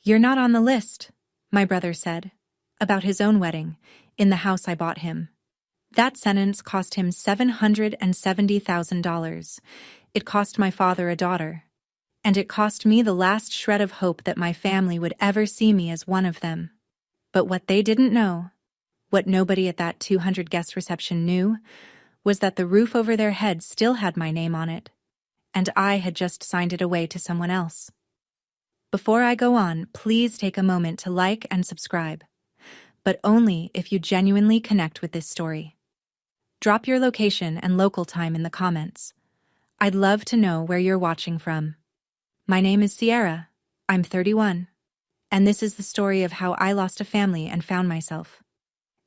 "You're not on the list," my brother said, about his own wedding, in the house I bought him. That sentence cost him $770,000. It cost my father a daughter. And it cost me the last shred of hope that my family would ever see me as one of them. But what they didn't know, what nobody at that 200-guest reception knew, was that the roof over their heads still had my name on it, and I had just signed it away to someone else. Before I go on, please take a moment to like and subscribe, but only if you genuinely connect with this story. Drop your location and local time in the comments. I'd love to know where you're watching from. My name is Sierra. I'm 31. And this is the story of how I lost a family and found myself.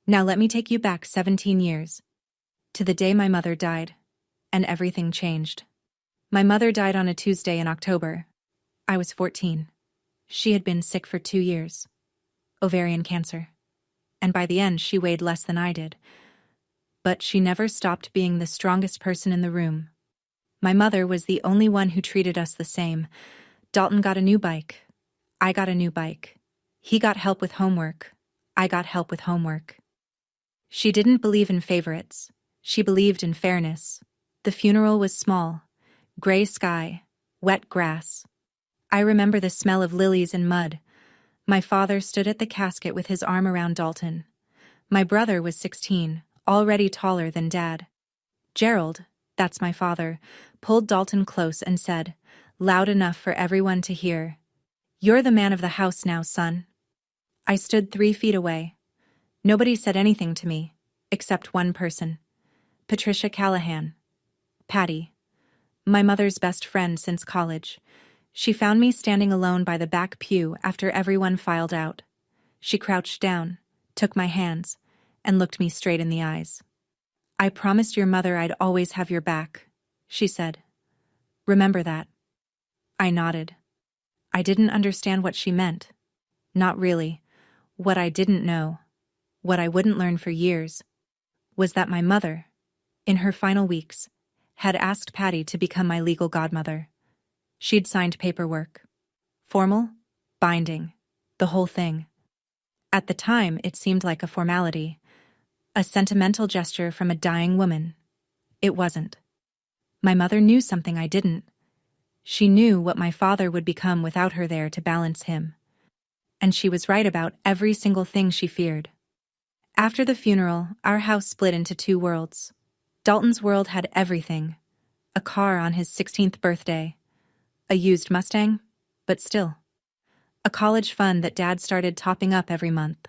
Now let me take you back 17 years, to the day my mother died, and everything changed. My mother died on a Tuesday in October. I was 14. She had been sick for 2 years. Ovarian cancer. And by the end, she weighed less than I did. But she never stopped being the strongest person in the room. My mother was the only one who treated us the same. Dalton got a new bike. I got a new bike. He got help with homework. I got help with homework. She didn't believe in favorites. She believed in fairness. The funeral was small. Gray sky. Wet grass. I remember the smell of lilies and mud. My father stood at the casket with his arm around Dalton. My brother was 16, already taller than Dad. Gerald, that's my father, pulled Dalton close and said, loud enough for everyone to hear, "You're the man of the house now, son." I stood 3 feet away. Nobody said anything to me, except one person. Patricia Callahan. Patty. My mother's best friend since college. She found me standing alone by the back pew after everyone filed out. She crouched down, took my hands, and looked me straight in the eyes. "I promised your mother I'd always have your back," she said. "Remember that." I nodded. I didn't understand what she meant. Not really. What I didn't know, what I wouldn't learn for years, was that my mother, in her final weeks, had asked Patty to become my legal godmother. She'd signed paperwork. Formal, binding, the whole thing. At the time, it seemed like a formality, a sentimental gesture from a dying woman. It wasn't. My mother knew something I didn't. She knew what my father would become without her there to balance him. And she was right about every single thing she feared. After the funeral, our house split into 2 worlds. Dalton's world had everything. A car on his 16th birthday. A used Mustang, but still. A college fund that Dad started topping up every month.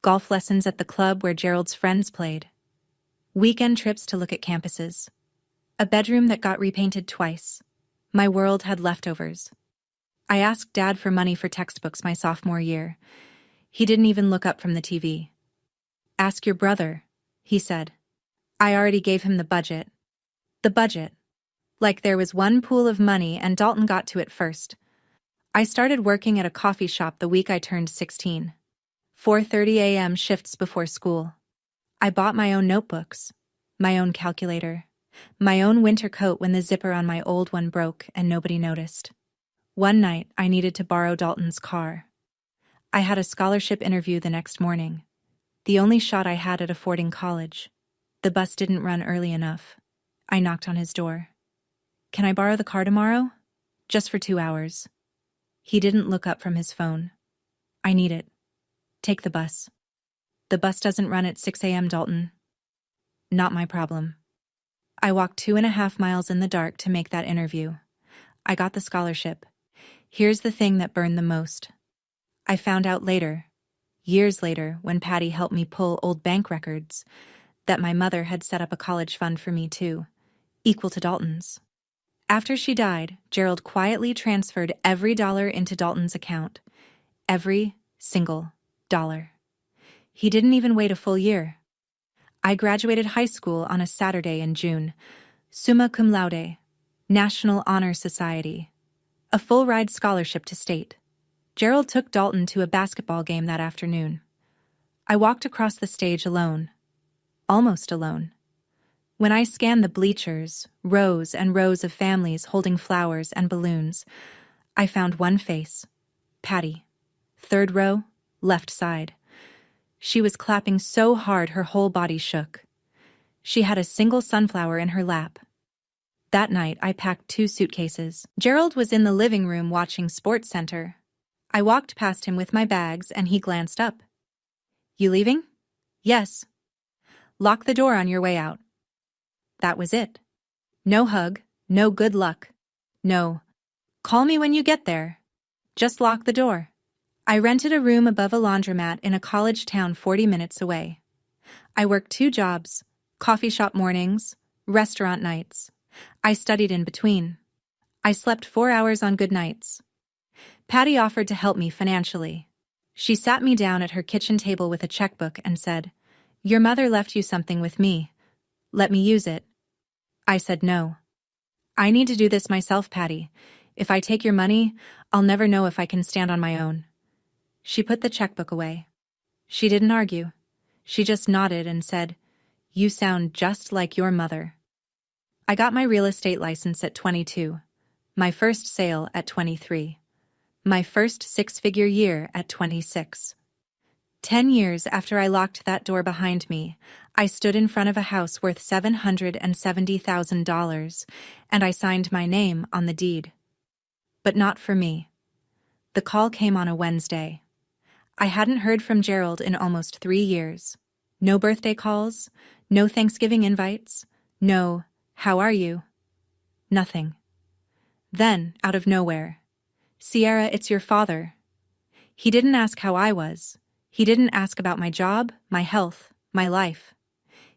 Golf lessons at the club where Gerald's friends played. Weekend trips to look at campuses. A bedroom that got repainted twice. My world had leftovers. I asked Dad for money for textbooks my sophomore year. He didn't even look up from the TV. "Ask your brother," he said. I already gave him the budget. The budget. Like there was one pool of money and Dalton got to it first. I started working at a coffee shop the week I turned 16. 4:30 a.m. shifts before school. I bought my own notebooks, my own calculator, my own winter coat when the zipper on my old one broke and nobody noticed. One night, I needed to borrow Dalton's car. I had a scholarship interview the next morning, the only shot I had at affording college. The bus didn't run early enough. I knocked on his door. "Can I borrow the car tomorrow? Just for 2 hours." He didn't look up from his phone. "I need it. Take the bus." "The bus doesn't run at 6 a.m., Dalton." Not my problem. I walked 2.5 miles in the dark to make that interview. I got the scholarship. Here's the thing that burned the most. I found out later, years later, when Patty helped me pull old bank records, that my mother had set up a college fund for me too, equal to Dalton's. After she died, Gerald quietly transferred every dollar into Dalton's account. Every single dollar. He didn't even wait a full year. I graduated high school on a Saturday in June, summa cum laude, National Honor Society, a full-ride scholarship to state. Gerald took Dalton to a basketball game that afternoon. I walked across the stage alone, almost alone. When I scanned the bleachers, rows and rows of families holding flowers and balloons, I found one face, Patty. Third row, left side. She was clapping so hard her whole body shook. She had a single sunflower in her lap. That night, I packed 2 suitcases. Gerald was in the living room watching Sports Center. I walked past him with my bags and he glanced up. "You leaving?" "Yes." "Lock the door on your way out." That was it. No hug, no good luck. No, "Call me when you get there." Just lock the door. I rented a room above a laundromat in a college town 40 minutes away. I worked 2 jobs, coffee shop mornings, restaurant nights. I studied in between. I slept 4 hours on good nights. Patty offered to help me financially. She sat me down at her kitchen table with a checkbook and said, "Your mother left you something with me. Let me use it." I said no. "I need to do this myself, Patty. If I take your money, I'll never know if I can stand on my own." She put the checkbook away. She didn't argue. She just nodded and said, "You sound just like your mother." I got my real estate license at 22, my first sale at 23, my first 6-figure year at 26. 10 years after I locked that door behind me, I stood in front of a house worth $770,000, and I signed my name on the deed. But not for me. The call came on a Wednesday. I hadn't heard from Gerald in almost 3 years. No birthday calls, no Thanksgiving invites, no, "How are you?" Nothing. Then, out of nowhere, "Sierra, it's your father." He didn't ask how I was. He didn't ask about my job, my health, my life.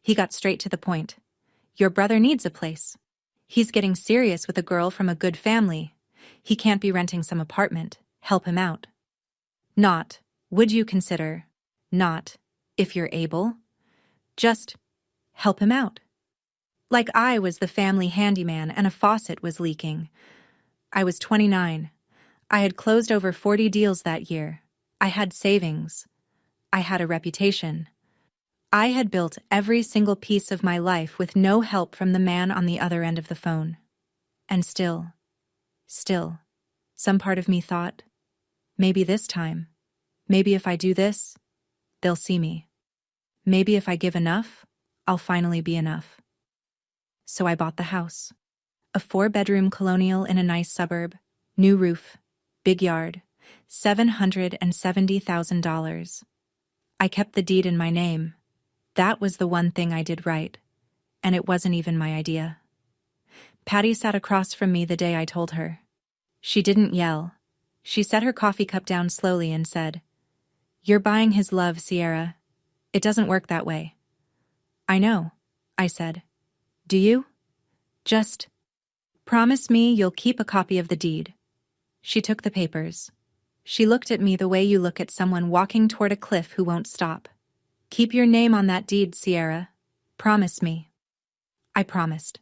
He got straight to the point. "Your brother needs a place. He's getting serious with a girl from a good family. He can't be renting some apartment. Help him out." Not, "Would you consider?" Not, "If you're able." Just, "Help him out." Like I was the family handyman and a faucet was leaking. I was 29. I had closed over 40 deals that year. I had savings. I had a reputation. I had built every single piece of my life with no help from the man on the other end of the phone. And still, some part of me thought, maybe this time, maybe if I do this, they'll see me. Maybe if I give enough, I'll finally be enough. So I bought the house. A 4-bedroom colonial in a nice suburb, new roof, big yard, $770,000. I kept the deed in my name. That was the one thing I did right, and it wasn't even my idea. Patty sat across from me the day I told her. She didn't yell. She set her coffee cup down slowly and said, "You're buying his love, Sierra. It doesn't work that way." "I know," I said. "Do you? Just promise me you'll keep a copy of the deed." She took the papers. She looked at me the way you look at someone walking toward a cliff who won't stop. "Keep your name on that deed, Sierra. Promise me." I promised.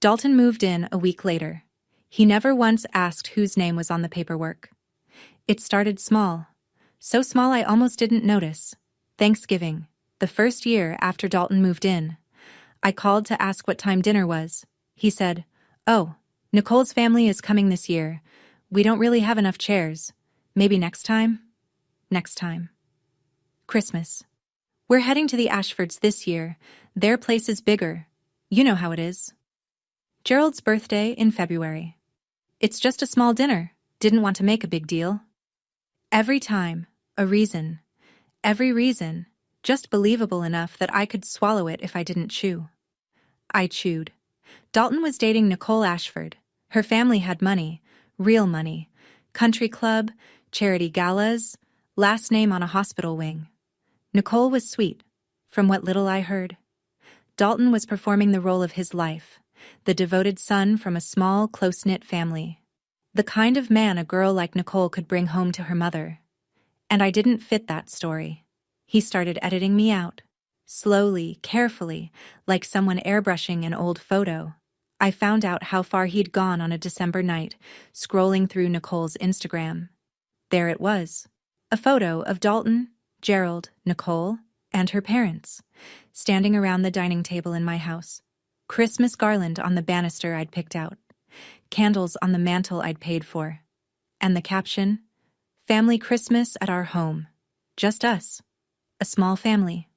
Dalton moved in a week later. He never once asked whose name was on the paperwork. It started small. So small I almost didn't notice. Thanksgiving, the first year after Dalton moved in. I called to ask what time dinner was. He said, "Oh, Nicole's family is coming this year. We don't really have enough chairs. Maybe next time?" Next time. Christmas. "We're heading to the Ashfords this year. Their place is bigger. You know how it is." Gerald's birthday in February. "It's just a small dinner. Didn't want to make a big deal." Every time, a reason. Every reason, just believable enough that I could swallow it if I didn't chew. I chewed. Dalton was dating Nicole Ashford. Her family had money, real money, country club, charity galas, last name on a hospital wing. Nicole was sweet, from what little I heard. Dalton was performing the role of his life, the devoted son from a small, close-knit family. The kind of man a girl like Nicole could bring home to her mother. And I didn't fit that story. He started editing me out. Slowly, carefully, like someone airbrushing an old photo. I found out how far he'd gone on a December night, scrolling through Nicole's Instagram. There it was. A photo of Dalton, Gerald, Nicole, and her parents, standing around the dining table in my house. Christmas garland on the banister I'd picked out. Candles on the mantle I'd paid for. And the caption, Family Christmas at our home. Just us. A small family.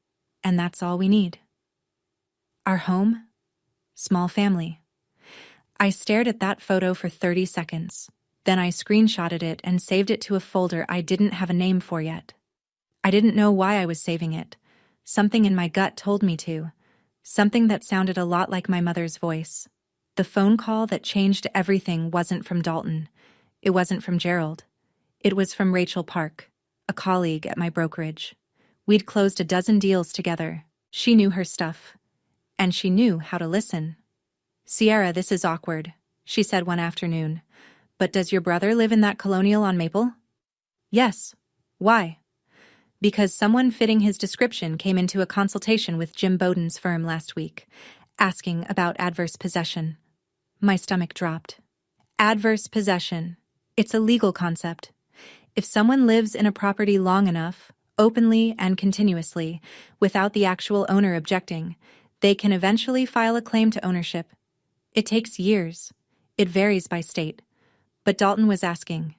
And that's all we need. Our home? Small family. I stared at that photo for 30 seconds. Then I screenshotted it and saved it to a folder I didn't have a name for yet. I didn't know why I was saving it. Something in my gut told me to. Something that sounded a lot like my mother's voice. The phone call that changed everything wasn't from Dalton. It wasn't from Gerald. It was from Rachel Park, a colleague at my brokerage. We'd closed a dozen deals together. She knew her stuff. And she knew how to listen. "Sierra, this is awkward," she said one afternoon. "But does your brother live in that colonial on Maple?" "Yes." "Why?" "Because someone fitting his description came into a consultation with Jim Bowden's firm last week, asking about adverse possession." My stomach dropped. Adverse possession. It's a legal concept. If someone lives in a property long enough, openly and continuously, without the actual owner objecting, they can eventually file a claim to ownership. It takes years. It varies by state. But Dalton was asking.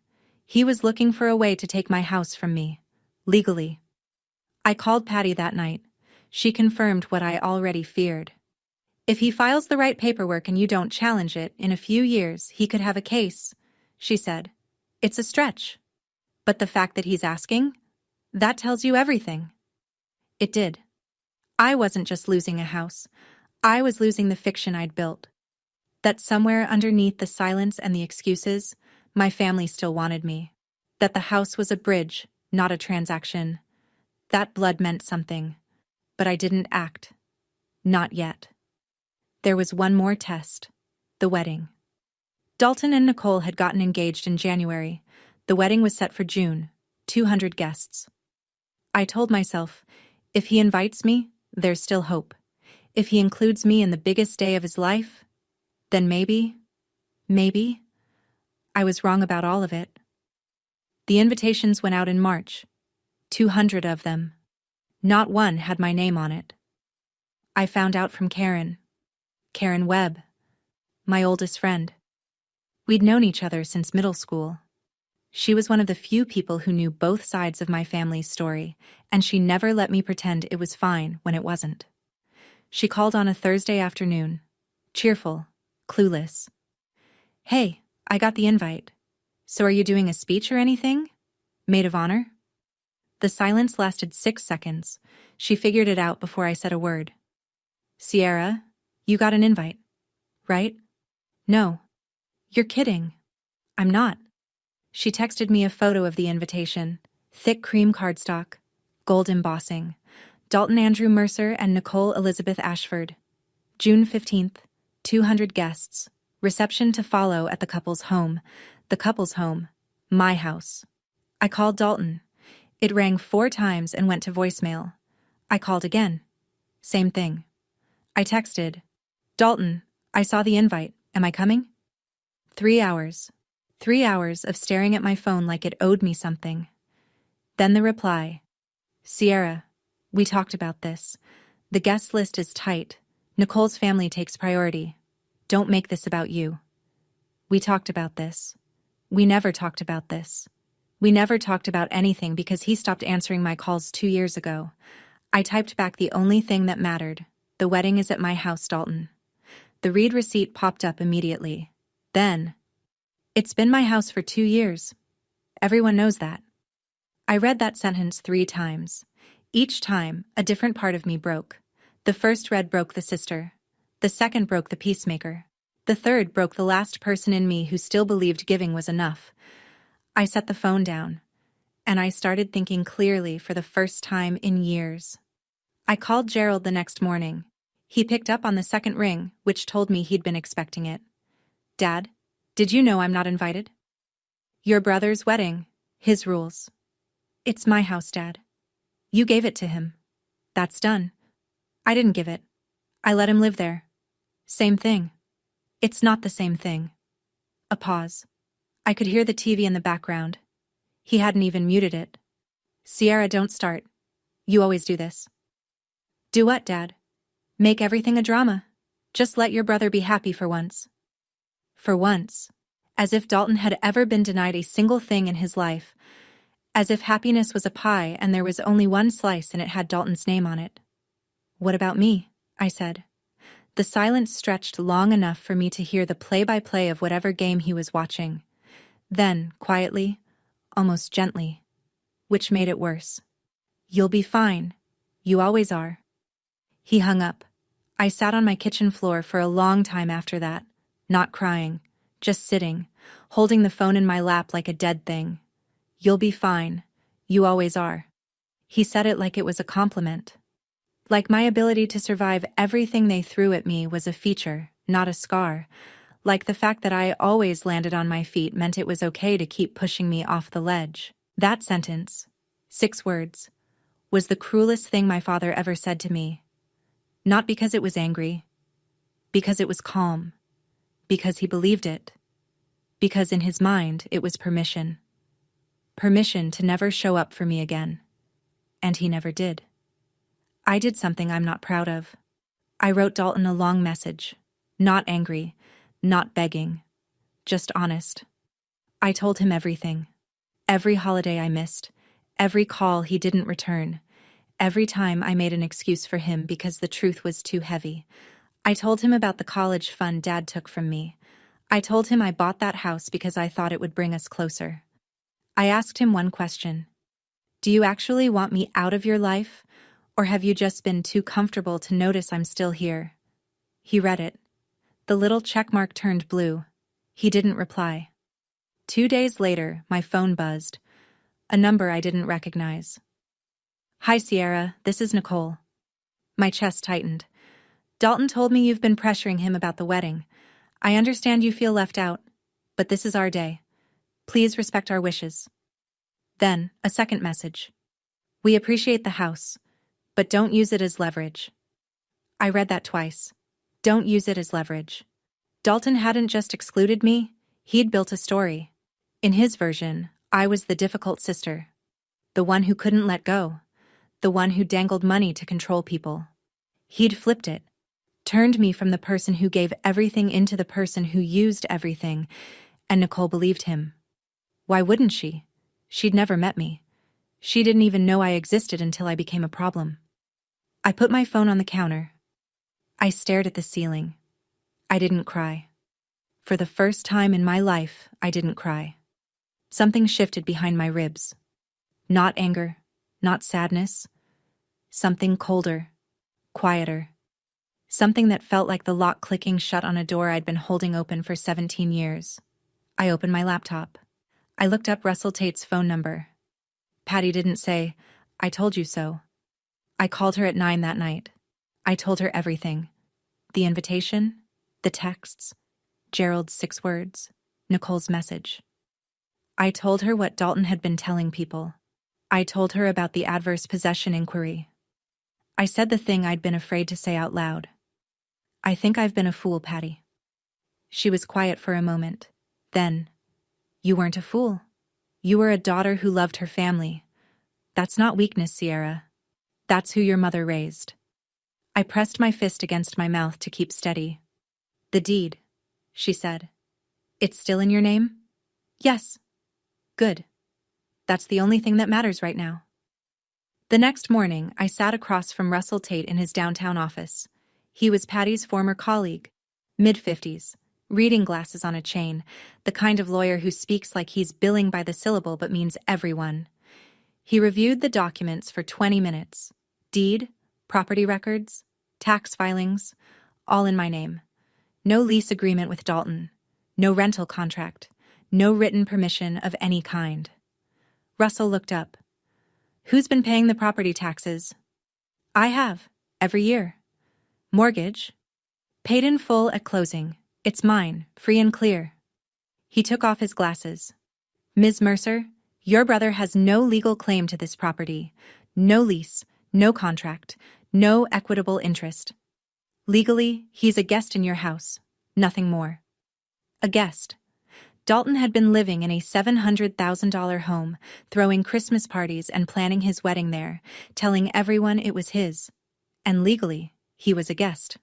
He was looking for a way to take my house from me. Legally. I called Patty that night. She confirmed what I already feared. "If he files the right paperwork and you don't challenge it, in a few years he could have a case," she said. "It's a stretch. But the fact that he's asking? That tells you everything." It did. I wasn't just losing a house. I was losing the fiction I'd built. That somewhere underneath the silence and the excuses, my family still wanted me. That the house was a bridge, not a transaction. That blood meant something. But I didn't act. Not yet. There was one more test. The wedding. Dalton and Nicole had gotten engaged in January. The wedding was set for June. 200 guests. I told myself, if he invites me, there's still hope. If he includes me in the biggest day of his life, then maybe. I was wrong about all of it. The invitations went out in March. 200 of them. Not one had my name on it. I found out from Karen Webb, my oldest friend. We'd known each other since middle school. She was one of the few people who knew both sides of my family's story, and she never let me pretend it was fine when it wasn't. She called on a Thursday afternoon, cheerful, clueless. "Hey, I got the invite. So are you doing a speech or anything? Maid of honor?" The silence lasted 6 seconds. She figured it out before I said a word. "Sierra, you got an invite, right?" "No." "You're kidding." "I'm not." She texted me a photo of the invitation. Thick cream cardstock, gold embossing. Dalton Andrew Mercer and Nicole Elizabeth Ashford. June 15th, 200 guests. Reception to follow at the couple's home. The couple's home. My house. I called Dalton. It rang 4 times and went to voicemail. I called again. Same thing. I texted, "Dalton, I saw the invite. Am I coming?" 3 hours. 3 hours of staring at my phone like it owed me something. Then the reply. "Sierra, we talked about this. The guest list is tight. Nicole's family takes priority. Don't make this about you. We talked about this. We never talked about this. We never talked about anything because he stopped answering my calls 2 years ago." I typed back the only thing that mattered. "The wedding is at my house, Dalton." The read receipt popped up immediately. Then, "It's been my house for 2 years. Everyone knows that." I read that sentence 3 times. Each time, a different part of me broke. The first read broke the sister. The second broke the peacemaker. The third broke the last person in me who still believed giving was enough. I set the phone down, and I started thinking clearly for the first time in years. I called Gerald the next morning. He picked up on the second ring, which told me he'd been expecting it. "Dad, did you know I'm not invited?" "Your brother's wedding. His rules." "It's my house, Dad. You gave it to him. That's done." "I didn't give it. I let him live there." "Same thing." "It's not the same thing." A pause. I could hear the TV in the background. He hadn't even muted it. "Sierra, don't start. You always do this." "Do what, Dad?" "Make everything a drama. Just let your brother be happy for once." For once. As if Dalton had ever been denied a single thing in his life. as if happiness was a pie and there was only one slice and it had Dalton's name on it. "What about me?" I said. The silence stretched long enough for me to hear the play-by-play of whatever game he was watching. Then, quietly, almost gently, which made it worse. "You'll be fine. You always are." He hung up. I sat on my kitchen floor for a long time after that, not crying, just sitting, holding the phone in my lap like a dead thing. "You'll be fine. You always are." He said it like it was a compliment. Like my ability to survive everything they threw at me was a feature, not a scar. Like the fact that I always landed on my feet meant it was okay to keep pushing me off the ledge. That sentence, 6 words, was the cruelest thing my father ever said to me. Not because it was angry, because it was calm, because he believed it, because in his mind it was permission. Permission to never show up for me again. And he never did. I did something I'm not proud of. I wrote Dalton a long message. Not angry, not begging, just honest. I told him everything. Every holiday I missed, every call he didn't return, every time I made an excuse for him because the truth was too heavy. I told him about the college fund Dad took from me. I told him I bought that house because I thought it would bring us closer. I asked him one question. "Do you actually want me out of your life, or have you just been too comfortable to notice I'm still here?" He read it. The little checkmark turned blue. He didn't reply. 2 days later, my phone buzzed. A number I didn't recognize. "Hi, Sierra, this is Nicole." My chest tightened. "Dalton told me you've been pressuring him about the wedding. I understand you feel left out, but this is our day. Please respect our wishes." Then, a second message. "We appreciate the house, but don't use it as leverage." I read that twice. Don't use it as leverage. Dalton hadn't just excluded me, he'd built a story. In his version, I was the difficult sister. The one who couldn't let go. The one who dangled money to control people. He'd flipped it. Turned me from the person who gave everything into the person who used everything, and Nicole believed him. Why wouldn't she? She'd never met me. She didn't even know I existed until I became a problem. I put my phone on the counter. I stared at the ceiling. I didn't cry. For the first time in my life, I didn't cry. Something shifted behind my ribs. Not anger, not sadness. Something colder, quieter. Something that felt like the lock clicking shut on a door I'd been holding open for 17 years. I opened my laptop. I looked up Russell Tate's phone number. Patty didn't say, "I told you so." I called her at 9 that night. I told her everything. The invitation, the texts, Gerald's 6 words, Nicole's message. I told her what Dalton had been telling people. I told her about the adverse possession inquiry. I said the thing I'd been afraid to say out loud. "I think I've been a fool, Patty." She was quiet for a moment. Then, "You weren't a fool. You were a daughter who loved her family. That's not weakness, Sierra. That's who your mother raised." I pressed my fist against my mouth to keep steady. "The deed," she said. "It's still in your name?" "Yes." "Good. That's the only thing that matters right now." The next morning, I sat across from Russell Tate in his downtown office. He was Patty's former colleague, mid-50s, reading glasses on a chain, the kind of lawyer who speaks like he's billing by the syllable but means everyone. He reviewed the documents for 20 minutes. Deed, property records, tax filings, all in my name. No lease agreement with Dalton, no rental contract, no written permission of any kind. Russell looked up. "Who's been paying the property taxes?" "I have, every year." "Mortgage?" "Paid in full at closing. It's mine, free and clear." He took off his glasses. "Ms. Mercer, your brother has no legal claim to this property. No lease, no contract, no equitable interest. Legally, he's a guest in your house, nothing more." A guest. Dalton had been living in a $700,000 home, throwing Christmas parties and planning his wedding there, telling everyone it was his. And legally, he was a guest.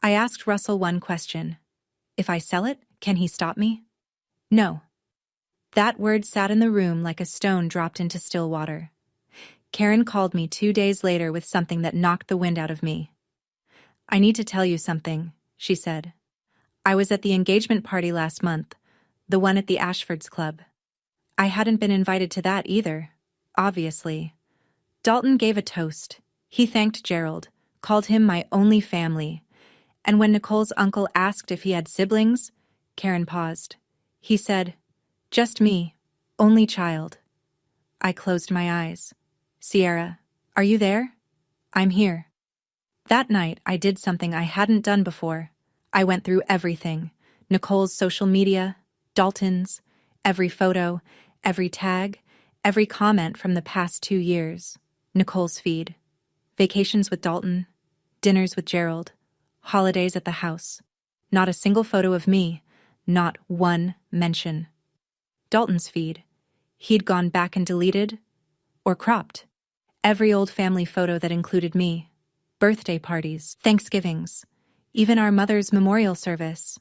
I asked Russell one question. "If I sell it, can he stop me?" "No." That word sat in the room like a stone dropped into still water. Karen called me 2 days later with something that knocked the wind out of me. "I need to tell you something," she said. "I was at the engagement party last month, the one at the Ashfords Club. I hadn't been invited to that either, obviously. Dalton gave a toast. He thanked Gerald, called him my only family. And when Nicole's uncle asked if he had siblings, Karen paused. He said, 'Just me, only child.' I closed my eyes. 'Sierra, are you there?' 'I'm here.' That night, I did something I hadn't done before. I went through everything. Nicole's social media, Dalton's, every photo, every tag, every comment from the past 2 years. Nicole's feed. Vacations with Dalton, dinners with Gerald, holidays at the house. Not a single photo of me, not one mention. Dalton's feed. He'd gone back and deleted, or cropped, every old family photo that included me. Birthday parties, Thanksgivings, even our mother's memorial service.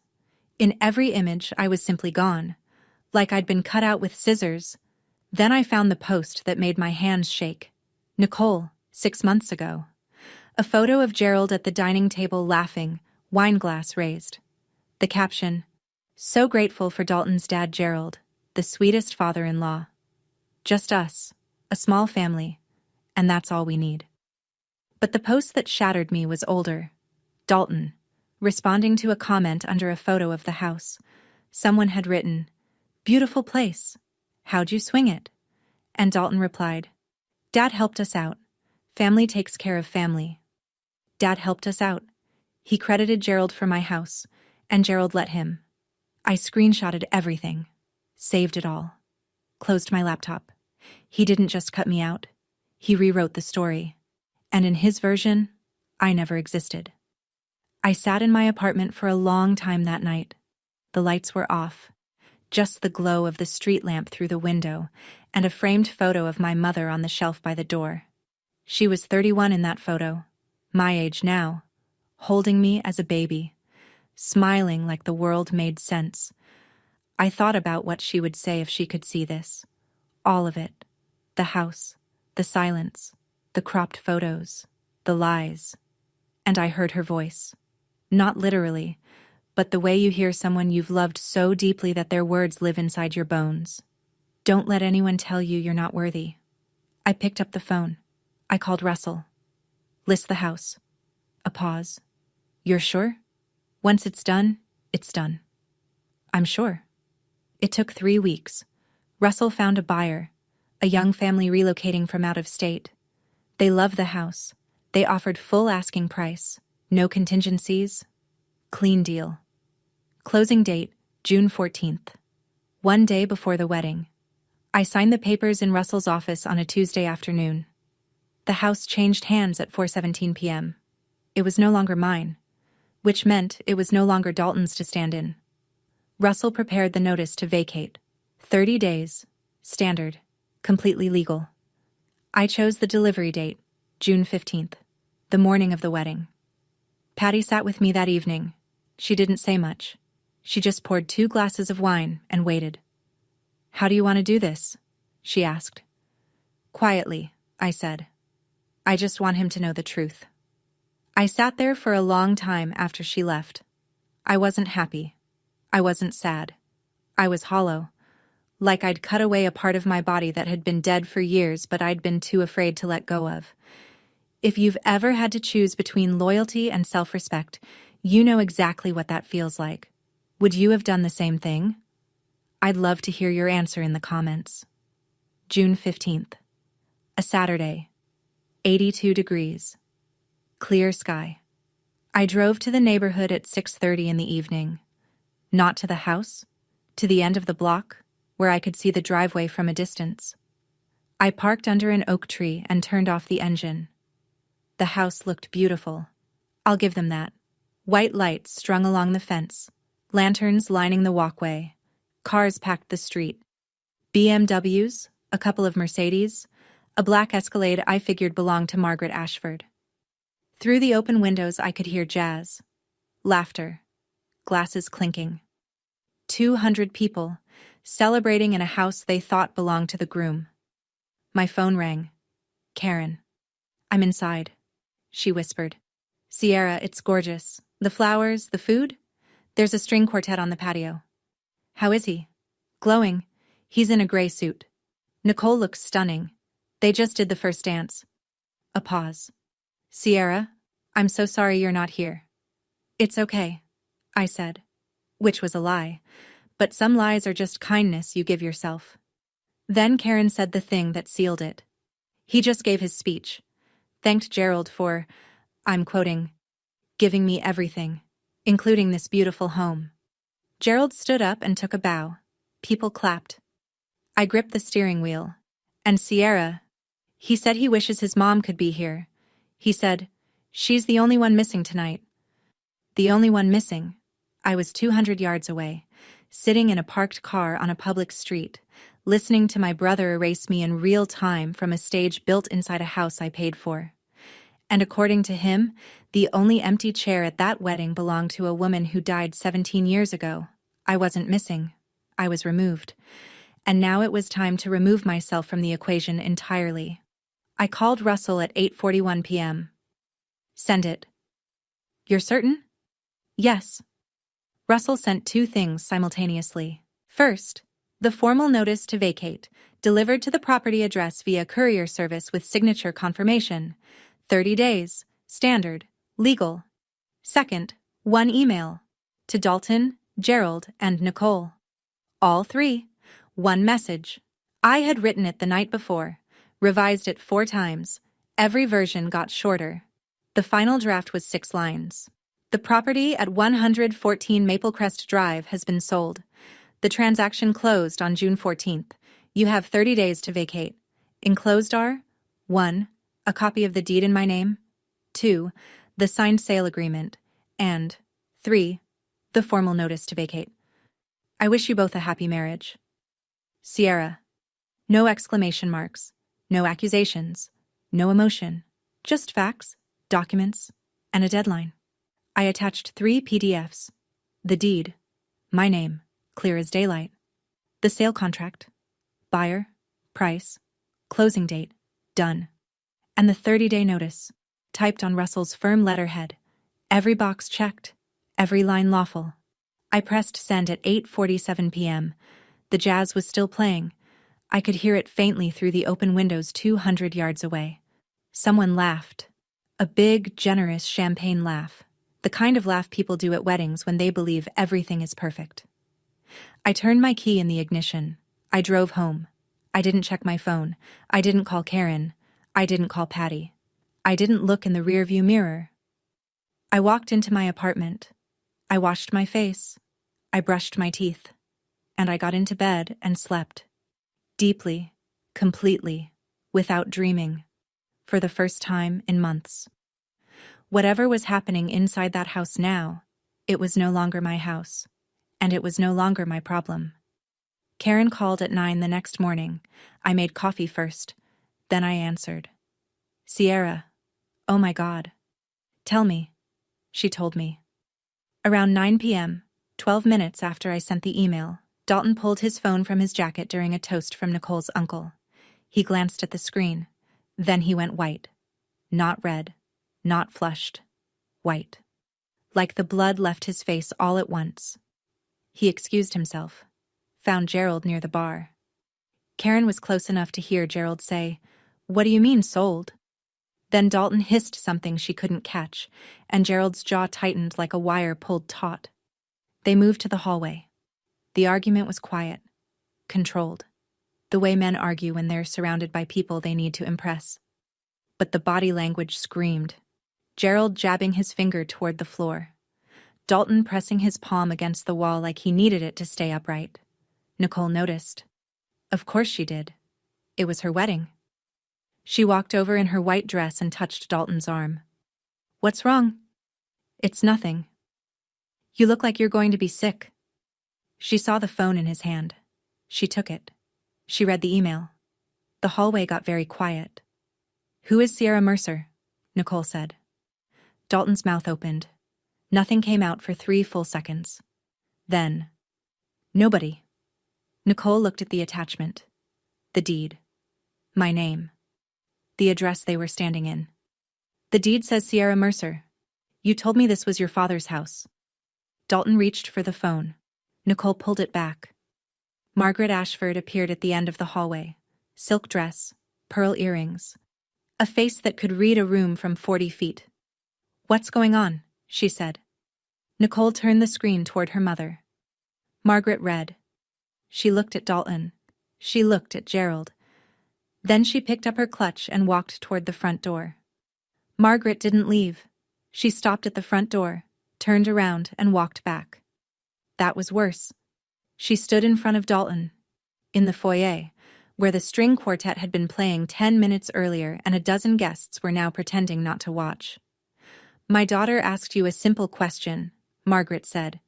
In every image, I was simply gone, like I'd been cut out with scissors. Then I found the post that made my hands shake. Nicole, 6 months ago. A photo of Gerald at the dining table laughing, wine glass raised. The caption, "So grateful for Dalton's dad Gerald, the sweetest father-in-law. Just us, a small family, and that's all we need." But the post that shattered me was older. Dalton, responding to a comment under a photo of the house. Someone had written, "Beautiful place. How'd you swing it?" And Dalton replied, "Dad helped us out. Family takes care of family. Dad helped us out." He credited Gerald for my house, and Gerald let him. I screenshotted everything, saved it all, closed my laptop. He didn't just cut me out. He rewrote the story. And in his version, I never existed. I sat in my apartment for a long time that night. The lights were off, just the glow of the street lamp through the window and a framed photo of my mother on the shelf by the door. She was 31 in that photo, my age now, holding me as a baby, smiling like the world made sense. I thought about what she would say if she could see this. All of it. The house, the silence, the cropped photos, the lies. And I heard her voice. Not literally, but the way you hear someone you've loved so deeply that their words live inside your bones. "Don't let anyone tell you you're not worthy." I picked up the phone. I called Russell. "List the house." A pause. "You're sure?" "Once it's done, it's done." "I'm sure." It took 3 weeks. Russell found a buyer, a young family relocating from out of state. They loved the house. They offered full asking price, no contingencies. Clean deal. Closing date, June 14th. 1 day before the wedding. I signed the papers in Russell's office on a Tuesday afternoon. The house changed hands at 4:17 p.m. It was no longer mine, which meant it was no longer Dalton's to stand in. Russell prepared the notice to vacate. 30 days. Standard. Completely legal. I chose the delivery date, June 15th, the morning of the wedding. Patty sat with me that evening. She didn't say much. She just poured 2 glasses of wine and waited. "How do you want to do this?" she asked. "Quietly," I said. "I just want him to know the truth." I sat there for a long time after she left. I wasn't happy. I wasn't sad. I was hollow, like I'd cut away a part of my body that had been dead for years but I'd been too afraid to let go of. If you've ever had to choose between loyalty and self-respect, you know exactly what that feels like. Would you have done the same thing? I'd love to hear your answer in the comments. June 15th. A Saturday. 82 degrees. Clear sky. I drove to the neighborhood at 6:30 in the evening. Not to the house, to the end of the block, where I could see the driveway from a distance. I parked under an oak tree and turned off the engine. The house looked beautiful. I'll give them that. White lights strung along the fence, lanterns lining the walkway, cars packed the street. BMWs, a couple of Mercedes, a black Escalade I figured belonged to Margaret Ashford. Through the open windows I could hear jazz, laughter, glasses clinking. 200 people, celebrating in a house they thought belonged to the groom. My phone rang. Karen. I'm inside, she whispered. Sierra, it's gorgeous. The flowers, the food? There's a string quartet on the patio. How is he? Glowing. He's in a gray suit. Nicole looks stunning. They just did the first dance. A pause. Sierra, I'm so sorry you're not here. It's okay, I said, which was a lie, but some lies are just kindness you give yourself. Then Karen said the thing that sealed it. He just gave his speech, thanked Gerald for, I'm quoting, giving me everything, including this beautiful home. Gerald stood up and took a bow. People clapped. I gripped the steering wheel. And Sierra, he said he wishes his mom could be here. He said, she's the only one missing tonight. The only one missing. I was 200 yards away, sitting in a parked car on a public street, listening to my brother erase me in real time from a stage built inside a house I paid for. And according to him, the only empty chair at that wedding belonged to a woman who died 17 years ago. I wasn't missing. I was removed. And now it was time to remove myself from the equation entirely. I called Russell at 8:41 p.m. Send it. You're certain? Yes. Russell sent two things simultaneously. First, the formal notice to vacate, delivered to the property address via courier service with signature confirmation. 30 days, standard, legal. Second, one email. To Dalton, Gerald, and Nicole. All three. One message. I had written it the night before, revised it 4 times. Every version got shorter. The final draft was 6 lines. The property at 114 Maplecrest Drive has been sold. The transaction closed on June 14th. You have 30 days to vacate. Enclosed are 1. A copy of the deed in my name. 2. The signed sale agreement. And 3. The formal notice to vacate. I wish you both a happy marriage. Sierra. No exclamation marks. No accusations. No emotion. Just facts, documents, and a deadline. I attached 3 PDFs. The deed. My name. Clear as daylight. The sale contract. Buyer. Price. Closing date. Done. And the 30-day notice. Typed on Russell's firm letterhead. Every box checked. Every line lawful. I pressed send at 8:47 p.m. The jazz was still playing. I could hear it faintly through the open windows 200 yards away. Someone laughed. A big, generous champagne laugh. The kind of laugh people do at weddings when they believe everything is perfect. I turned my key in the ignition. I drove home. I didn't check my phone. I didn't call Karen. I didn't call Patty. I didn't look in the rearview mirror. I walked into my apartment. I washed my face. I brushed my teeth. And I got into bed and slept. Deeply, completely, without dreaming. For the first time in months. Whatever was happening inside that house now, it was no longer my house. And it was no longer my problem. Karen called at 9 the next morning. I made coffee first. Then I answered. Sierra. Oh my God. Tell me. She told me. Around 9 p.m., 12 minutes after I sent the email, Dalton pulled his phone from his jacket during a toast from Nicole's uncle. He glanced at the screen. Then he went white. Not red. Not flushed. White. Like the blood left his face all at once. He excused himself. Found Gerald near the bar. Karen was close enough to hear Gerald say, What do you mean, sold? Then Dalton hissed something she couldn't catch, and Gerald's jaw tightened like a wire pulled taut. They moved to the hallway. The argument was quiet, controlled, the way men argue when they're surrounded by people they need to impress. But the body language screamed. Gerald jabbing his finger toward the floor. Dalton pressing his palm against the wall like he needed it to stay upright. Nicole noticed. Of course she did. It was her wedding. She walked over in her white dress and touched Dalton's arm. What's wrong? It's nothing. You look like you're going to be sick. She saw the phone in his hand. She took it. She read the email. The hallway got very quiet. Who is Sierra Mercer? Nicole said. Dalton's mouth opened. Nothing came out for 3 full seconds. Then, nobody. Nicole looked at the attachment. The deed. My name. The address they were standing in. The deed says Sierra Mercer. You told me this was your father's house. Dalton reached for the phone. Nicole pulled it back. Margaret Ashford appeared at the end of the hallway. Silk dress, pearl earrings. A face that could read a room from 40 feet. What's going on? She said. Nicole turned the screen toward her mother. Margaret read. She looked at Dalton. She looked at Gerald. Then she picked up her clutch and walked toward the front door. Margaret didn't leave. She stopped at the front door, turned around, and walked back. That was worse. She stood in front of Dalton. In the foyer, where the string quartet had been playing 10 minutes earlier and a dozen guests were now pretending not to watch. My daughter asked you a simple question, Margaret said.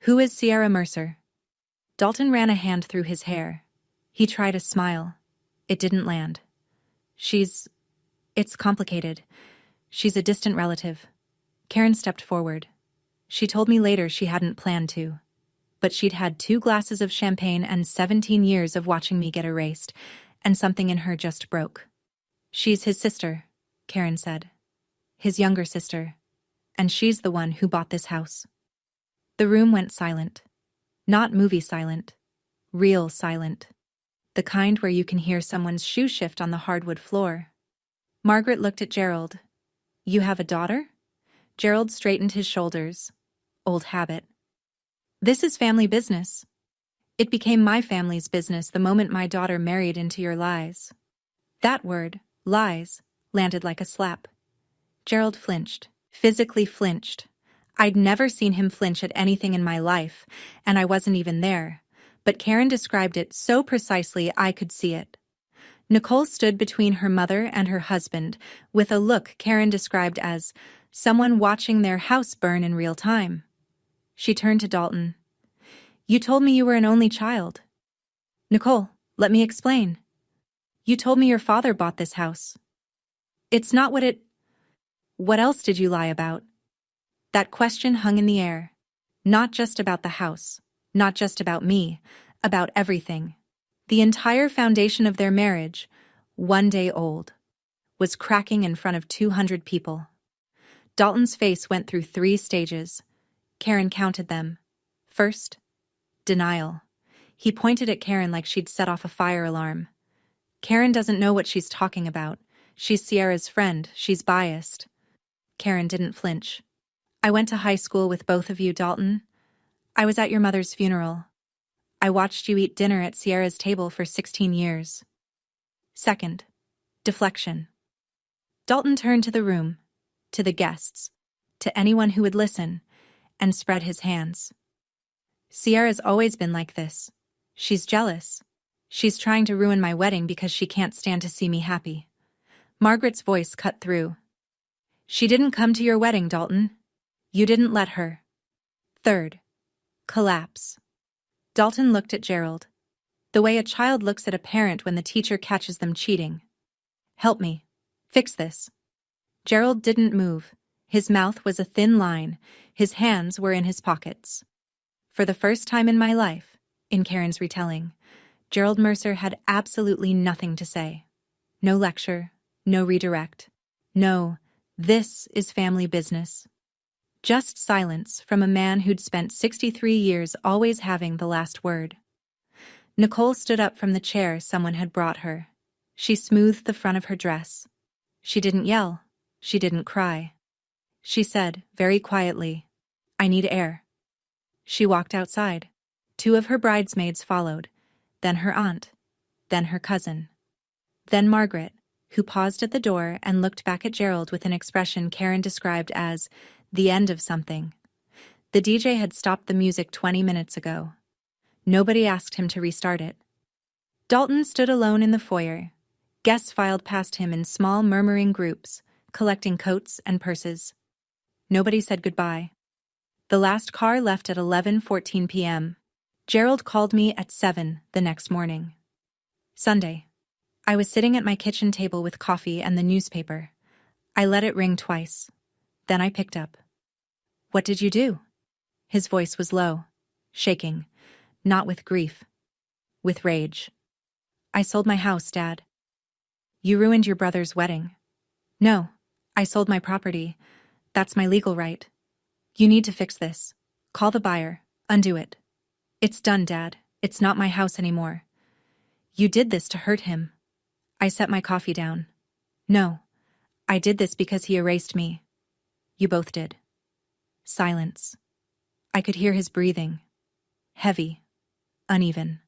Who is Sierra Mercer? Dalton ran a hand through his hair. He tried a smile. It didn't land. It's complicated. She's a distant relative. Karen stepped forward. She told me later she hadn't planned to. But she'd had 2 glasses of champagne and 17 years of watching me get erased, and something in her just broke. She's his sister, Karen said. His younger sister. And she's the one who bought this house. The room went silent. Not movie silent. Real silent. The kind where you can hear someone's shoe shift on the hardwood floor. Margaret looked at Gerald. You have a daughter? Gerald straightened his shoulders. Old habit. This is family business. It became my family's business the moment my daughter married into your lies. That word, lies, landed like a slap. Gerald flinched, physically flinched. I'd never seen him flinch at anything in my life, and I wasn't even there, but Karen described it so precisely I could see it. Nicole stood between her mother and her husband with a look Karen described as someone watching their house burn in real time. She turned to Dalton. You told me you were an only child. Nicole, let me explain. You told me your father bought this house. It's not What else did you lie about? That question hung in the air. Not just about the house, not just about me, about everything. The entire foundation of their marriage, 1 day old, was cracking in front of 200 people. Dalton's face went through 3 stages. Karen counted them. First, denial. He pointed at Karen like she'd set off a fire alarm. Karen doesn't know what she's talking about. She's Sierra's friend. She's biased. Karen didn't flinch. I went to high school with both of you, Dalton. I was at your mother's funeral. I watched you eat dinner at Sierra's table for 16 years. Second, deflection. Dalton turned to the room, to the guests, to anyone who would listen, and spread his hands. Sierra's always been like this. She's jealous. She's trying to ruin my wedding because she can't stand to see me happy. Margaret's voice cut through. She didn't come to your wedding, Dalton. You didn't let her. Third, collapse. Dalton looked at Gerald. The way a child looks at a parent when the teacher catches them cheating. Help me. Fix this. Gerald didn't move. His mouth was a thin line. His hands were in his pockets. For the first time in my life, in Karen's retelling, Gerald Mercer had absolutely nothing to say. No lecture, no redirect. No, this is family business. Just silence from a man who'd spent 63 years always having the last word. Nicole stood up from the chair someone had brought her. She smoothed the front of her dress. She didn't yell. She didn't cry. She said, very quietly, I need air. She walked outside. 2 of her bridesmaids followed, then her aunt, then her cousin. Then Margaret, who paused at the door and looked back at Gerald with an expression Karen described as the end of something. The DJ had stopped the music 20 minutes ago. Nobody asked him to restart it. Dalton stood alone in the foyer. Guests filed past him in small murmuring groups, collecting coats and purses. Nobody said goodbye. The last car left at 11:14 p.m. Gerald called me at 7 the next morning. Sunday. I was sitting at my kitchen table with coffee and the newspaper. I let it ring twice. Then I picked up. What did you do? His voice was low, shaking, not with grief, with rage. I sold my house, Dad. You ruined your brother's wedding. No, I sold my property. That's my legal right. You need to fix this. Call the buyer. Undo it. It's done, Dad. It's not my house anymore. You did this to hurt him. I set my coffee down. No, I did this because he erased me. You both did. Silence. I could hear his breathing. Heavy. Uneven.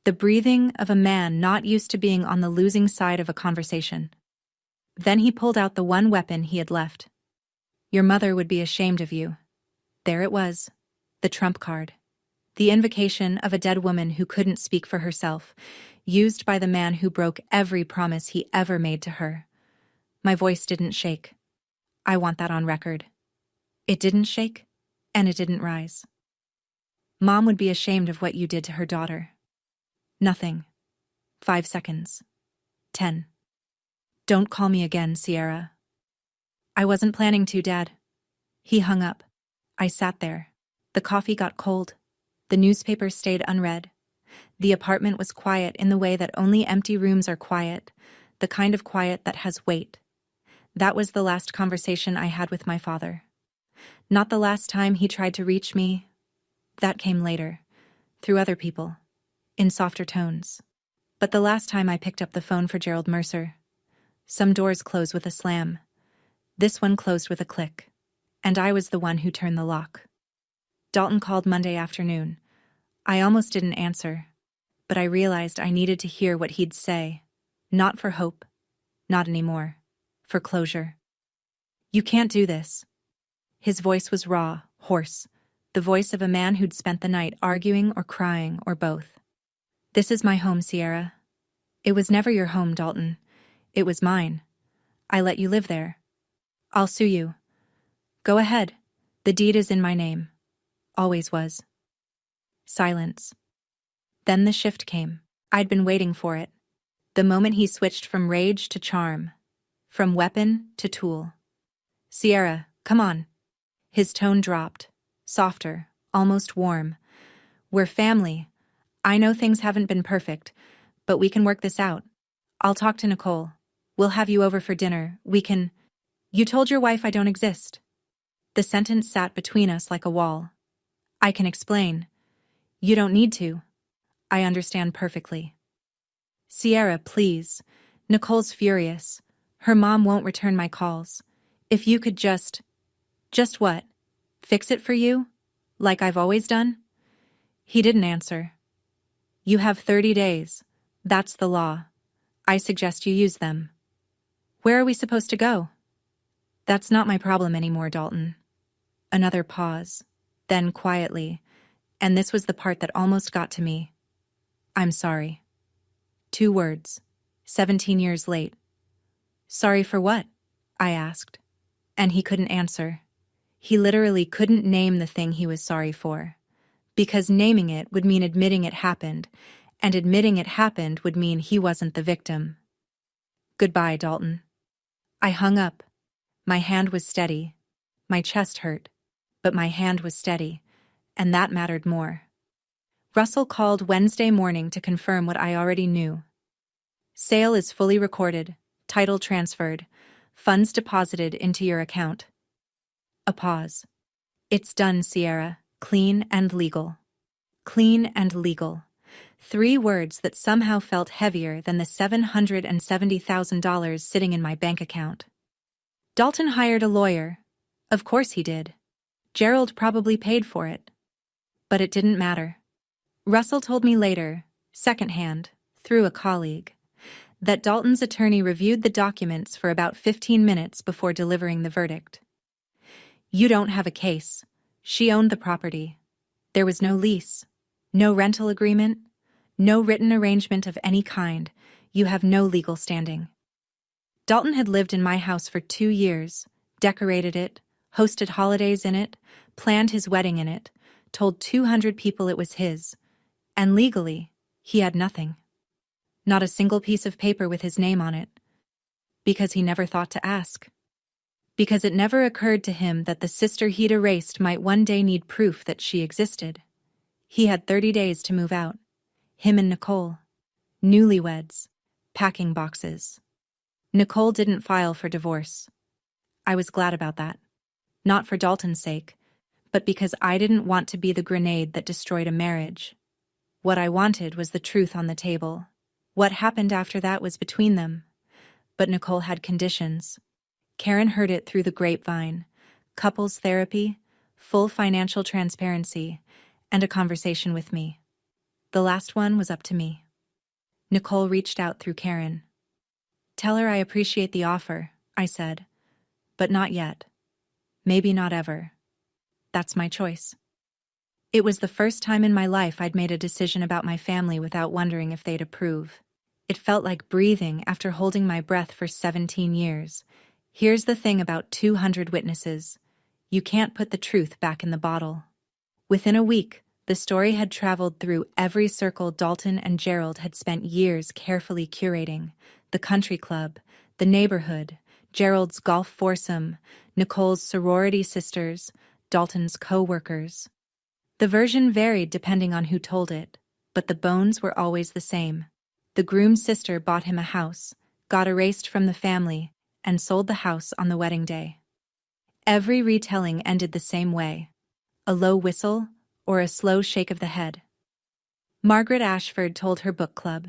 The breathing of a man not used to being on the losing side of a conversation. Then he pulled out the one weapon he had left. Your mother would be ashamed of you. There it was. The trump card. The invocation of a dead woman who couldn't speak for herself, used by the man who broke every promise he ever made to her. My voice didn't shake. I want that on record. It didn't shake, and it didn't rise. Mom would be ashamed of what you did to her daughter. Nothing. 5 seconds. 10. Don't call me again, Sierra. I wasn't planning to, Dad. He hung up. I sat there. The coffee got cold. The newspaper stayed unread. The apartment was quiet in the way that only empty rooms are quiet, the kind of quiet that has weight. That was the last conversation I had with my father. Not the last time he tried to reach me. That came later, through other people, in softer tones. But the last time I picked up the phone for Gerald Mercer. Some doors close with a slam. This one closed with a click. And I was the one who turned the lock. Dalton called Monday afternoon. I almost didn't answer, but I realized I needed to hear what he'd say. Not for hope. Not anymore. For closure. You can't do this. His voice was raw, hoarse, the voice of a man who'd spent the night arguing or crying or both. This is my home, Sierra. It was never your home, Dalton. It was mine. I let you live there. I'll sue you. Go ahead. The deed is in my name. Always was. Silence. Then the shift came. I'd been waiting for it. The moment he switched from rage to charm. From weapon to tool. Sierra, come on. His tone dropped. Softer, almost warm. We're family. I know things haven't been perfect, but we can work this out. I'll talk to Nicole. We'll have you over for dinner. We can... You told your wife I don't exist. The sentence sat between us like a wall. I can explain. You don't need to. I understand perfectly. Sierra, please. Nicole's furious. Her mom won't return my calls. If you could just... Just what? Fix it for you? Like I've always done? He didn't answer. You have 30 days. That's the law. I suggest you use them. Where are we supposed to go? That's not my problem anymore, Dalton. Another pause. Then quietly, and this was the part that almost got to me. I'm sorry. 2 words. 17 years late. Sorry for what? I asked. And he couldn't answer. He literally couldn't name the thing he was sorry for. Because naming it would mean admitting it happened, and admitting it happened would mean he wasn't the victim. Goodbye, Dalton. I hung up. My hand was steady. My chest hurt. But my hand was steady, and that mattered more. Russell called Wednesday morning to confirm what I already knew. Sale is fully recorded, title transferred, funds deposited into your account. A pause. It's done, Sierra. Clean and legal. Clean and legal. 3 words that somehow felt heavier than the $770,000 sitting in my bank account. Dalton hired a lawyer. Of course he did. Gerald probably paid for it. But it didn't matter. Russell told me later, secondhand, through a colleague, that Dalton's attorney reviewed the documents for about 15 minutes before delivering the verdict. You don't have a case. She owned the property. There was no lease, no rental agreement, no written arrangement of any kind. You have no legal standing. Dalton had lived in my house for 2 years, decorated it, hosted holidays in it, planned his wedding in it, told 200 people it was his, and legally, he had nothing. Not a single piece of paper with his name on it. Because he never thought to ask. Because it never occurred to him that the sister he'd erased might one day need proof that she existed. He had 30 days to move out. Him and Nicole. Newlyweds. Packing boxes. Nicole didn't file for divorce. I was glad about that. Not for Dalton's sake, but because I didn't want to be the grenade that destroyed a marriage. What I wanted was the truth on the table. What happened after that was between them. But Nicole had conditions. Karen heard it through the grapevine. Couples therapy, full financial transparency, and a conversation with me. The last one was up to me. Nicole reached out through Karen. "Tell her I appreciate the offer," I said. "But not yet. Maybe not ever. That's my choice." It was the first time in my life I'd made a decision about my family without wondering if they'd approve. It felt like breathing after holding my breath for 17 years. Here's the thing about 200 witnesses. You can't put the truth back in the bottle. Within a week, the story had traveled through every circle Dalton and Gerald had spent years carefully curating. The country club, the neighborhood, Gerald's golf foursome, Nicole's sorority sisters, Dalton's co-workers. The version varied depending on who told it, but the bones were always the same. The groom's sister bought him a house, got erased from the family, and sold the house on the wedding day. Every retelling ended the same way: a low whistle or a slow shake of the head. Margaret Ashford told her book club.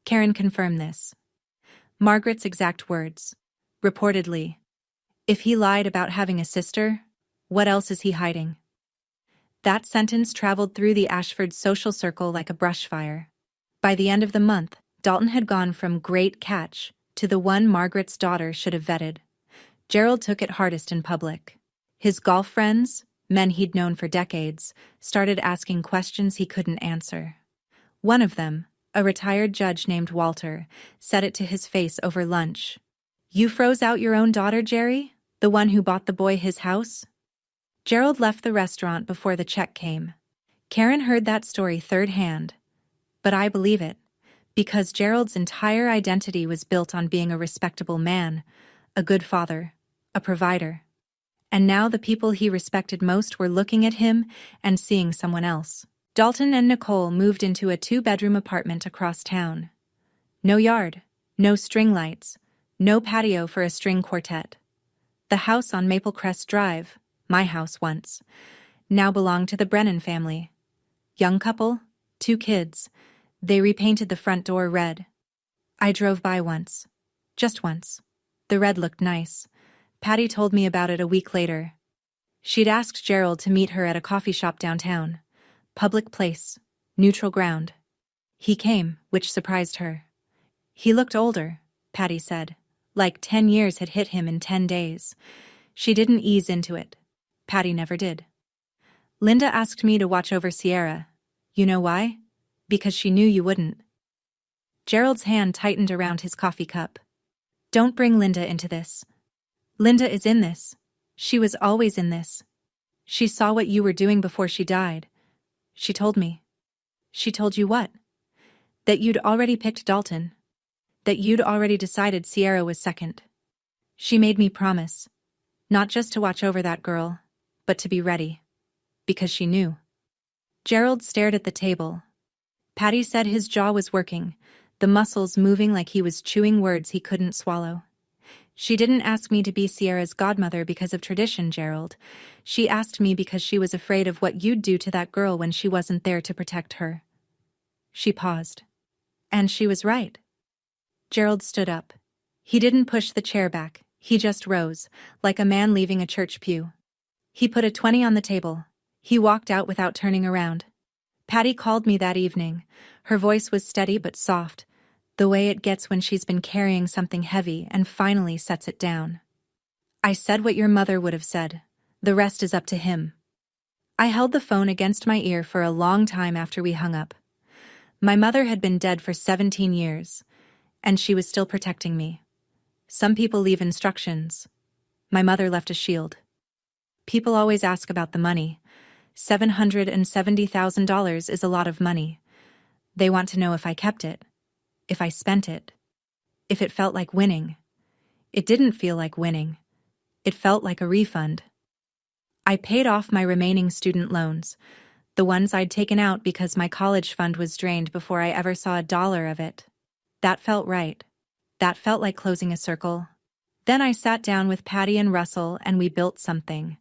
Karen confirmed this. Margaret's exact words. Reportedly, "If he lied about having a sister, what else is he hiding?" That sentence traveled through the Ashford social circle like a brush fire. By the end of the month, Dalton had gone from great catch to the one Margaret's daughter should have vetted. Gerald took it hardest in public. His golf friends, men he'd known for decades, started asking questions he couldn't answer. One of them, a retired judge named Walter, said it to his face over lunch. "You froze out your own daughter, Jerry? The one who bought the boy his house?" Gerald left the restaurant before the check came. Karen heard that story third hand. But I believe it, because Gerald's entire identity was built on being a respectable man, a good father, a provider. And now the people he respected most were looking at him and seeing someone else. Dalton and Nicole moved into a 2-bedroom apartment across town. No yard, no string lights, no patio for a string quartet. The house on Maple Crest Drive, my house once, now belonged to the Brennan family. Young couple, 2 kids. They repainted the front door red. I drove by once. Just once. The red looked nice. Patty told me about it a week later. She'd asked Gerald to meet her at a coffee shop downtown. Public place. Neutral ground. He came, which surprised her. He looked older, Patty said. Like 10 years had hit him in 10 days. She didn't ease into it. Patty never did. "Linda asked me to watch over Sierra. You know why? Because she knew you wouldn't." Gerald's hand tightened around his coffee cup. "Don't bring Linda into this. Linda is in this. She was always in this. She saw what you were doing before she died. She told me." "She told you what?" "That you'd already picked Dalton. That you'd already decided Sierra was second. She made me promise. Not just to watch over that girl, but to be ready. Because she knew." Gerald stared at the table. Patty said his jaw was working, the muscles moving like he was chewing words he couldn't swallow. "She didn't ask me to be Sierra's godmother because of tradition, Gerald. She asked me because she was afraid of what you'd do to that girl when she wasn't there to protect her." She paused. And she was right. Gerald stood up. He didn't push the chair back, he just rose, like a man leaving a church pew. He put a 20 on the table. He walked out without turning around. Patty called me that evening. Her voice was steady but soft, the way it gets when she's been carrying something heavy and finally sets it down. "I said what your mother would have said. The rest is up to him." I held the phone against my ear for a long time after we hung up. My mother had been dead for 17 years, and she was still protecting me. Some people leave instructions. My mother left a shield. People always ask about the money. $770,000 is a lot of money. They want to know if I kept it, if I spent it, if it felt like winning. It didn't feel like winning. It felt like a refund. I paid off my remaining student loans. The ones I'd taken out because my college fund was drained before I ever saw a dollar of it. That felt right. That felt like closing a circle. Then I sat down with Patty and Russell and we built something.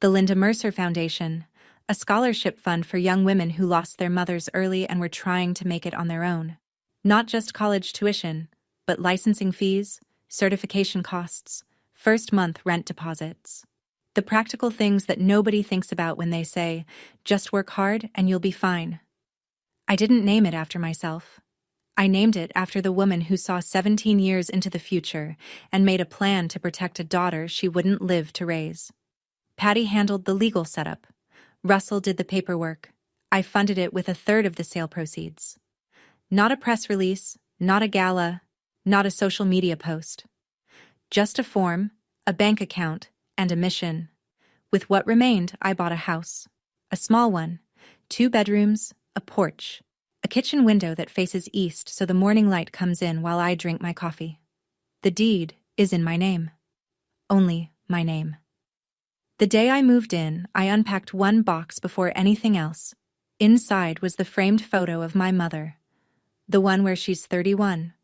The Linda Mercer Foundation, a scholarship fund for young women who lost their mothers early and were trying to make it on their own. Not just college tuition, but licensing fees, certification costs, first month rent deposits. The practical things that nobody thinks about when they say, just work hard and you'll be fine. I didn't name it after myself. I named it after the woman who saw 17 years into the future and made a plan to protect a daughter she wouldn't live to raise. Patty handled the legal setup. Russell did the paperwork. I funded it with a third of the sale proceeds. Not a press release, not a gala, not a social media post. Just a form, a bank account, and a mission. With what remained, I bought a house. A small one, 2 bedrooms, a porch, a kitchen window that faces east so the morning light comes in while I drink my coffee. The deed is in my name. Only my name. The day I moved in, I unpacked one box before anything else. Inside was the framed photo of my mother. The one where she's 31,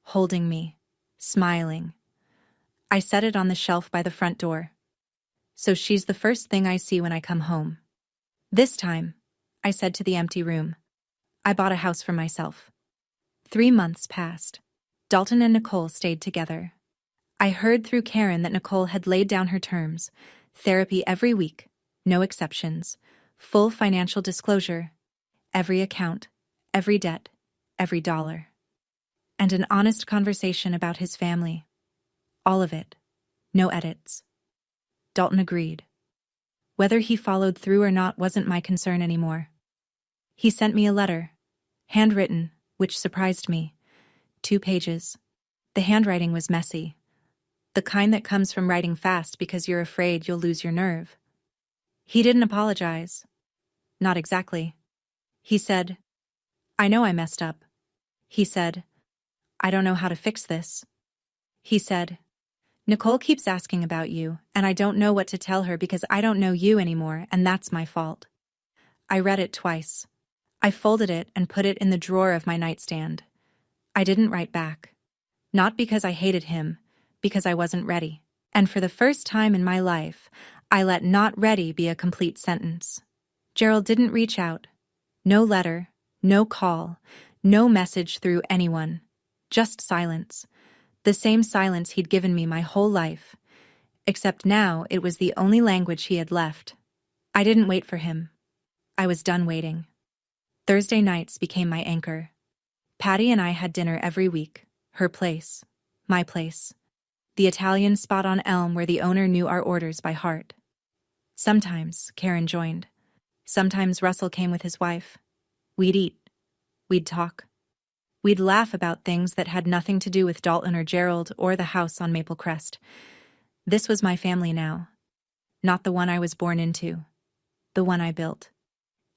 holding me, smiling. I set it on the shelf by the front door. So she's the first thing I see when I come home. This time, I said to the empty room, I bought a house for myself. 3 months passed. Dalton and Nicole stayed together. I heard through Karen that Nicole had laid down her terms, therapy every week, no exceptions, full financial disclosure, every account, every debt, every dollar. And an honest conversation about his family. All of it. No edits. Dalton agreed. Whether he followed through or not wasn't my concern anymore. He sent me a letter, handwritten, which surprised me. 2 pages. The handwriting was messy. The kind that comes from writing fast because you're afraid you'll lose your nerve. He didn't apologize. Not exactly. He said, I know I messed up. He said, I don't know how to fix this. He said, Nicole keeps asking about you, and I don't know what to tell her because I don't know you anymore, and that's my fault. I read it twice. I folded it and put it in the drawer of my nightstand. I didn't write back. Not because I hated him, because I wasn't ready. And for the first time in my life, I let not ready be a complete sentence. Gerald didn't reach out. No letter, no call, no message through anyone. Just silence. The same silence he'd given me my whole life. Except now it was the only language he had left. I didn't wait for him. I was done waiting. Thursday nights became my anchor. Patty and I had dinner every week. Her place. My place. The Italian spot on Elm where the owner knew our orders by heart. Sometimes Karen joined. Sometimes Russell came with his wife. We'd eat. We'd talk. We'd laugh about things that had nothing to do with Dalton or Gerald or the house on Maple Crest. This was my family now. Not the one I was born into. The one I built.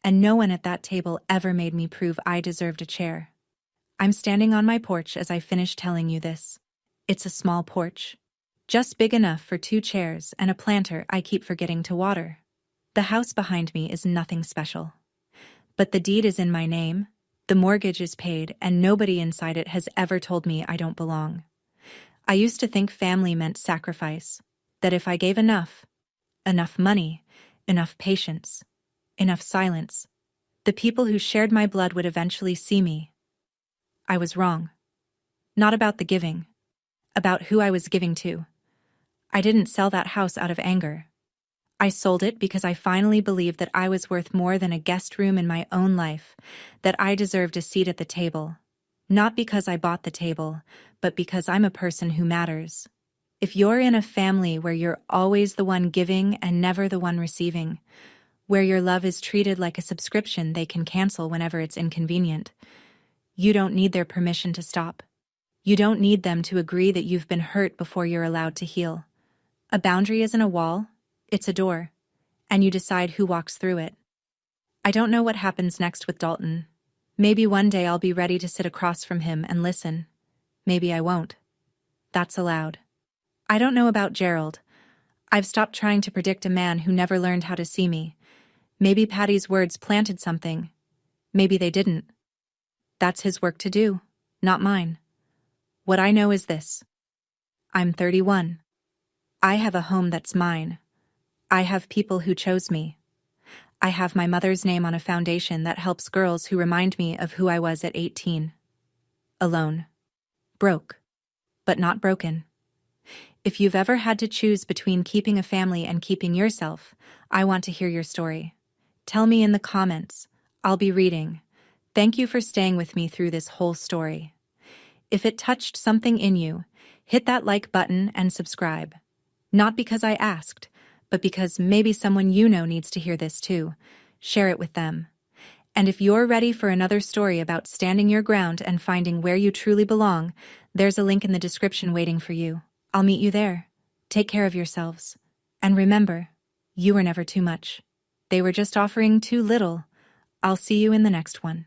And no one at that table ever made me prove I deserved a chair. I'm standing on my porch as I finish telling you this. It's a small porch. Just big enough for 2 chairs and a planter I keep forgetting to water. The house behind me is nothing special. But the deed is in my name. The mortgage is paid, and nobody inside it has ever told me I don't belong. I used to think family meant sacrifice, that if I gave enough money, enough patience, enough silence, the people who shared my blood would eventually see me. I was wrong. Not about the giving, about who I was giving to. I didn't sell that house out of anger. I sold it because I finally believed that I was worth more than a guest room in my own life, that I deserved a seat at the table. Not because I bought the table, but because I'm a person who matters. If you're in a family where you're always the one giving and never the one receiving, where your love is treated like a subscription they can cancel whenever it's inconvenient, you don't need their permission to stop. You don't need them to agree that you've been hurt before you're allowed to heal. A boundary isn't a wall. It's a door, and you decide who walks through it. I don't know what happens next with Dalton. Maybe one day I'll be ready to sit across from him and listen. Maybe I won't. That's allowed. I don't know about Gerald. I've stopped trying to predict a man who never learned how to see me. Maybe Patty's words planted something. Maybe they didn't. That's his work to do, not mine. What I know is this. I'm 31. I have a home that's mine. I have people who chose me. I have my mother's name on a foundation that helps girls who remind me of who I was at 18. Alone. Broke. But not broken. If you've ever had to choose between keeping a family and keeping yourself, I want to hear your story. Tell me in the comments. I'll be reading. Thank you for staying with me through this whole story. If it touched something in you, hit that like button and subscribe. Not because I asked, but because maybe someone you know needs to hear this too. Share it with them. And if you're ready for another story about standing your ground and finding where you truly belong, there's a link in the description waiting for you. I'll meet you there. Take care of yourselves. And remember, you were never too much. They were just offering too little. I'll see you in the next one.